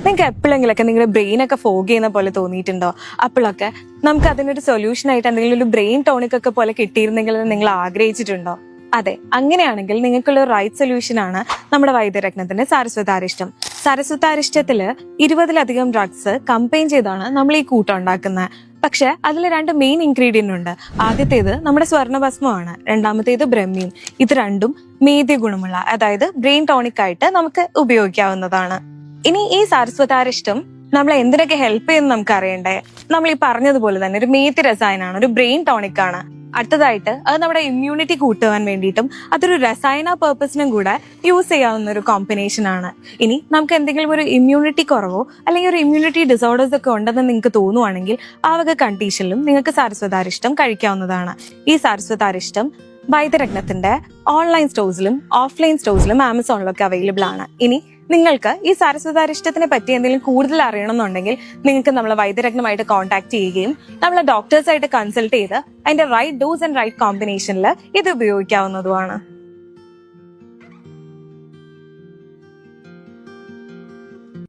നിങ്ങൾക്ക് എപ്പോഴെങ്കിലൊക്കെ നിങ്ങളുടെ ബ്രെയിനൊക്കെ ഫോഗ് ചെയ്യുന്ന പോലെ തോന്നിയിട്ടുണ്ടോ? അപ്പോഴൊക്കെ നമുക്ക് അതിനൊരു സൊല്യൂഷൻ ആയിട്ട് എന്തെങ്കിലും ഒരു ബ്രെയിൻ ടോണിക് ഒക്കെ പോലെ കിട്ടിയിരുന്നെങ്കിൽ നിങ്ങൾ ആഗ്രഹിച്ചിട്ടുണ്ടോ? അതെ, അങ്ങനെയാണെങ്കിൽ നിങ്ങൾക്കുള്ള റൈറ്റ് സൊല്യൂഷൻ ആണ് നമ്മുടെ വൈദ്യരത്നത്തിന്റെ സാരസ്വതാരിഷ്ടം. സാരസ്വതാരിഷ്ടത്തില് 20-ലധികം ഡ്രഗ്സ് കമ്പൈൻ ചെയ്താണ് നമ്മൾ ഈ കൂട്ടം ഉണ്ടാക്കുന്നത്. പക്ഷെ അതിൽ 2 മെയിൻ ഇൻഗ്രീഡിയന്റ് ഉണ്ട്. ആദ്യത്തേത് നമ്മുടെ സ്വർണ്ണഭസ്മമാണ്, രണ്ടാമത്തേത് ബ്രഹ്മിയും. ഇത് രണ്ടും മേദ്യ ഗുണമുള്ള, അതായത് ബ്രെയിൻ ടോണിക് ആയിട്ട് നമുക്ക് ഉപയോഗിക്കാവുന്നതാണ്. ഇനി ഈ സാരസ്വതാരിഷ്ടം നമ്മളെ എന്തിനൊക്കെ ഹെൽപ്പ് ചെയ്യുമെന്ന് നമുക്ക് അറിയണ്ടേ? നമ്മൾ ഈ പറഞ്ഞതുപോലെ തന്നെ ഒരു മേദ്യ രസായനമാണ്, ഒരു ബ്രെയിൻ ടോണിക് ആണ്. അടുത്തതായിട്ട് അത് നമ്മുടെ ഇമ്മ്യൂണിറ്റി കൂട്ടുവാൻ വേണ്ടിയിട്ടും അതൊരു രസായന പേർപ്പസിനും കൂടെ യൂസ് ചെയ്യാവുന്ന ഒരു കോമ്പിനേഷൻ ആണ്. ഇനി നമുക്ക് എന്തെങ്കിലും ഒരു ഇമ്മ്യൂണിറ്റി കുറവോ അല്ലെങ്കിൽ ഒരു ഇമ്മ്യൂണിറ്റി ഡിസോർഡേഴ്സ് ഒക്കെ ഉണ്ടെന്ന് നിങ്ങൾക്ക് തോന്നുവാണെങ്കിൽ ആ വക കണ്ടീഷനിലും നിങ്ങൾക്ക് സാരസ്വതാരിഷ്ടം കഴിക്കാവുന്നതാണ്. ഈ സാരസ്വതാരിഷ്ടം വൈദ്യരത്നത്തിന്റെ ഓൺലൈൻ സ്റ്റോഴ്സിലും ഓഫ്ലൈൻ സ്റ്റോഴ്സിലും ആമസോണിലൊക്കെ അവൈലബിൾ ആണ്. ഇനി നിങ്ങൾക്ക് ഈ സാരസ്വതാരിഷ്ടത്തിനെ പറ്റി എന്തെങ്കിലും കൂടുതൽ അറിയണമെന്നുണ്ടെങ്കിൽ നിങ്ങൾക്ക് നമ്മളെ വൈദ്യരത്നമായിട്ട് കോൺടാക്ട് ചെയ്യുകയും നമ്മളെ ഡോക്ടേഴ്സായിട്ട് കൺസൾട്ട് ചെയ്ത് അതിന്റെ റൈറ്റ് ഡോസ് ആൻഡ് റൈറ്റ് കോമ്പിനേഷനിൽ ഇത് ഉപയോഗിക്കാവുന്നതുമാണ്.